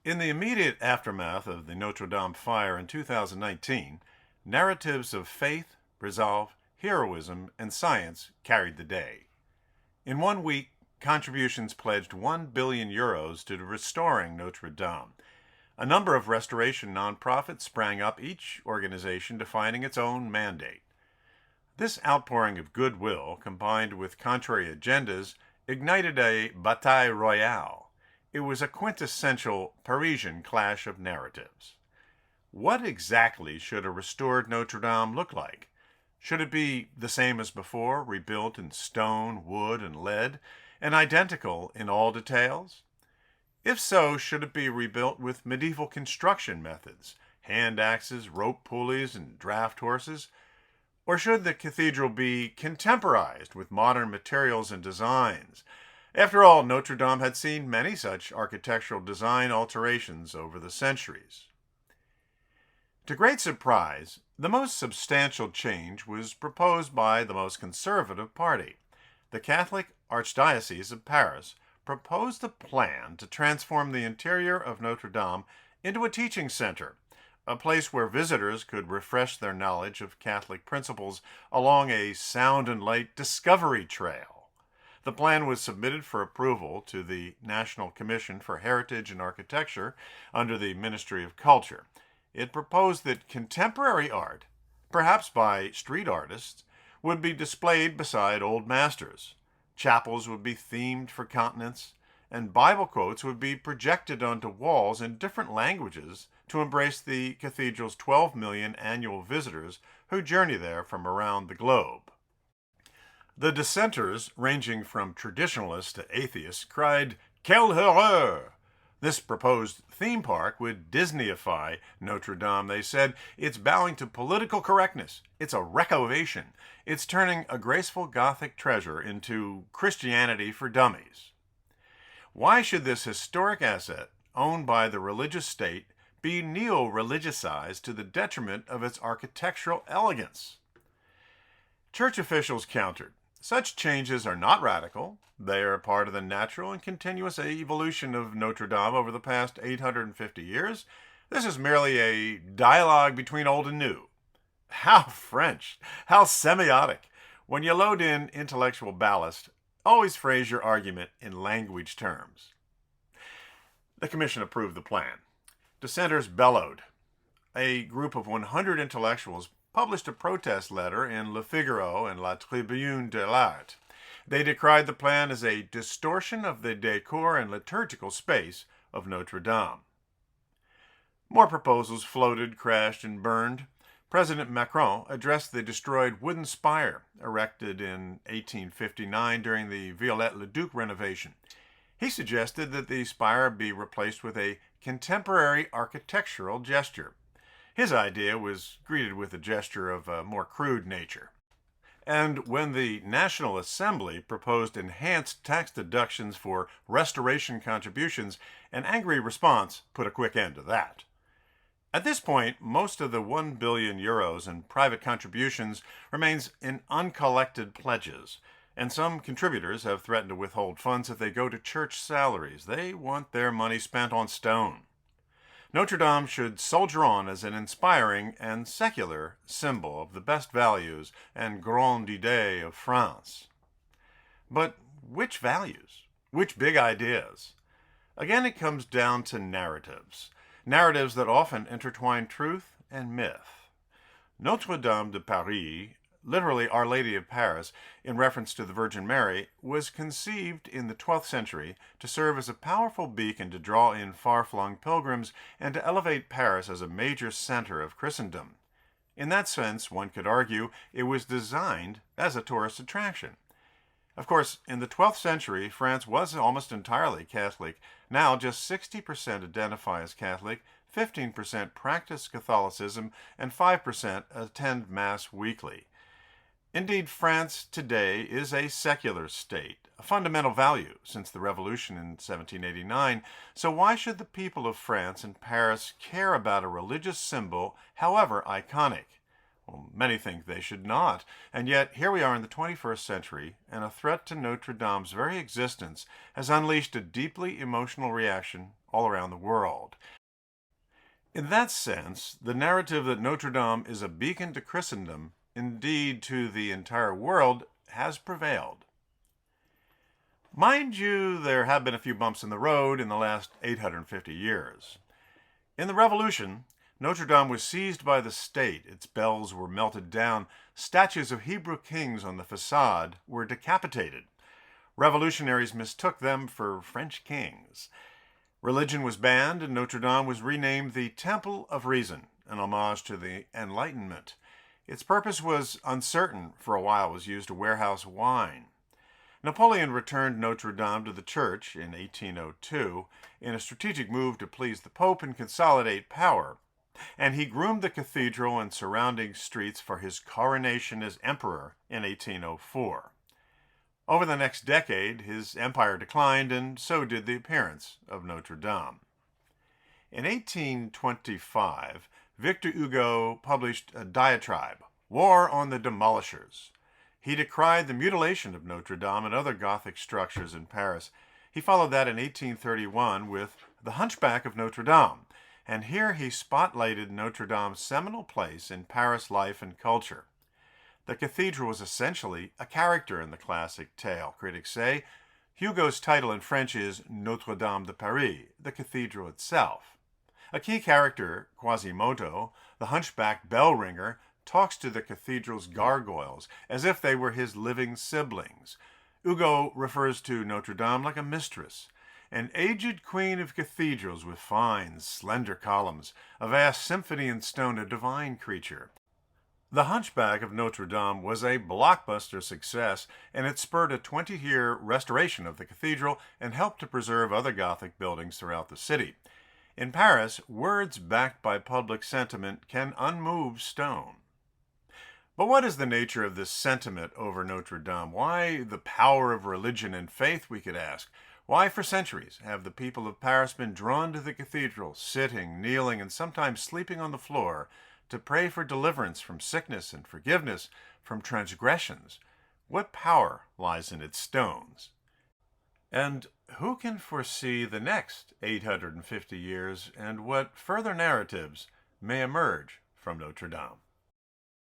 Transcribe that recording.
In the immediate aftermath of the Notre Dame fire in 2019, narratives of faith, resolve, heroism, and science carried the day. In 1 week, contributions pledged €1 billion to restoring Notre Dame. A number of restoration nonprofits sprang up, each organization defining its own mandate. This outpouring of goodwill, combined with contrary agendas, ignited a bataille royale. It was a quintessential Parisian clash of narratives. What exactly should a restored Notre Dame look like? Should it be the same as before, rebuilt in stone, wood, and lead, and identical in all details? If so, should it be rebuilt with medieval construction methods, hand axes, rope pulleys, and draft horses? Or should the cathedral be contemporized with modern materials and designs? After all, Notre Dame had seen many such architectural design alterations over the centuries. To great surprise, the most substantial change was proposed by the most conservative party. The Catholic Archdiocese of Paris proposed a plan to transform the interior of Notre Dame into a teaching center, a place where visitors could refresh their knowledge of Catholic principles along a sound and light discovery trail. The plan was submitted for approval to the National Commission for Heritage and Architecture under the Ministry of Culture. It proposed that contemporary art, perhaps by street artists, would be displayed beside old masters. Chapels would be themed for continents, and Bible quotes would be projected onto walls in different languages to embrace the cathedral's 12 million annual visitors who journey there from around the globe. The dissenters, ranging from traditionalists to atheists, cried, "Quelle horreur!" This proposed theme park would Disneyify Notre Dame, they said. It's bowing to political correctness. It's a recovation. It's turning a graceful Gothic treasure into Christianity for dummies. Why should this historic asset, owned by the religious state, be neo-religiousized to the detriment of its architectural elegance? Church officials countered. Such changes are not radical. They are part of the natural and continuous evolution of Notre Dame over the past 850 years. This is merely a dialogue between old and new. How French! How semiotic! When you load in intellectual ballast, always phrase your argument in language terms. The commission approved the plan. Dissenters bellowed. A group of 100 intellectuals published a protest letter in Le Figaro and La Tribune de l'Art. They decried the plan as a distortion of the decor and liturgical space of Notre Dame. More proposals floated, crashed, and burned. President Macron addressed the destroyed wooden spire erected in 1859 during the Viollet-le-Duc renovation. He suggested that the spire be replaced with a contemporary architectural gesture. His idea was greeted with a gesture of a more crude nature. And when the National Assembly proposed enhanced tax deductions for restoration contributions, an angry response put a quick end to that. At this point, most of the €1 billion in private contributions remains in uncollected pledges, and some contributors have threatened to withhold funds if they go to church salaries. They want their money spent on stone. Notre Dame should soldier on as an inspiring and secular symbol of the best values and grande idées of France. But which values? Which big ideas? Again, it comes down to narratives. Narratives that often intertwine truth and myth. Notre Dame de Paris, literally Our Lady of Paris, in reference to the Virgin Mary, was conceived in the 12th century to serve as a powerful beacon to draw in far-flung pilgrims and to elevate Paris as a major center of Christendom. In that sense, one could argue it was designed as a tourist attraction. Of course, in the 12th century, France was almost entirely Catholic. Now, just 60% identify as Catholic, 15% practice Catholicism, and 5% attend Mass weekly. Indeed, France today is a secular state, a fundamental value since the revolution in 1789, so why should the people of France and Paris care about a religious symbol, however iconic? Well, many think they should not, and yet here we are in the 21st century, and a threat to Notre Dame's very existence has unleashed a deeply emotional reaction all around the world. In that sense, the narrative that Notre Dame is a beacon to Christendom, indeed to the entire world, has prevailed. Mind you, there have been a few bumps in the road in the last 850 years. In the Revolution, Notre Dame was seized by the state, its bells were melted down, statues of Hebrew kings on the facade were decapitated. Revolutionaries mistook them for French kings. Religion was banned, and Notre Dame was renamed the Temple of Reason, an homage to the Enlightenment. Its purpose was uncertain. For a while it was used to warehouse wine. Napoleon returned Notre Dame to the church in 1802 in a strategic move to please the Pope and consolidate power, and he groomed the cathedral and surrounding streets for his coronation as emperor in 1804. Over the next decade, his empire declined, and so did the appearance of Notre Dame. In 1825, Victor Hugo published a diatribe, War on the Demolishers. He decried the mutilation of Notre Dame and other Gothic structures in Paris. He followed that in 1831 with The Hunchback of Notre Dame, and here he spotlighted Notre Dame's seminal place in Paris life and culture. The cathedral was essentially a character in the classic tale, critics say. Hugo's title in French is Notre Dame de Paris, the cathedral itself. A key character, Quasimodo, the hunchback bell ringer, talks to the cathedral's gargoyles as if they were his living siblings. Hugo refers to Notre Dame like a mistress, an aged queen of cathedrals with fine, slender columns, a vast symphony in stone, a divine creature. The Hunchback of Notre Dame was a blockbuster success, and it spurred a 20-year restoration of the cathedral and helped to preserve other Gothic buildings throughout the city. In Paris, words backed by public sentiment can unmove stone. But what is the nature of this sentiment over Notre Dame? Why the power of religion and faith, we could ask? Why for centuries have the people of Paris been drawn to the cathedral, sitting, kneeling, and sometimes sleeping on the floor to pray for deliverance from sickness and forgiveness from transgressions? What power lies in its stones? And who can foresee the next 850 years and what further narratives may emerge from Notre Dame?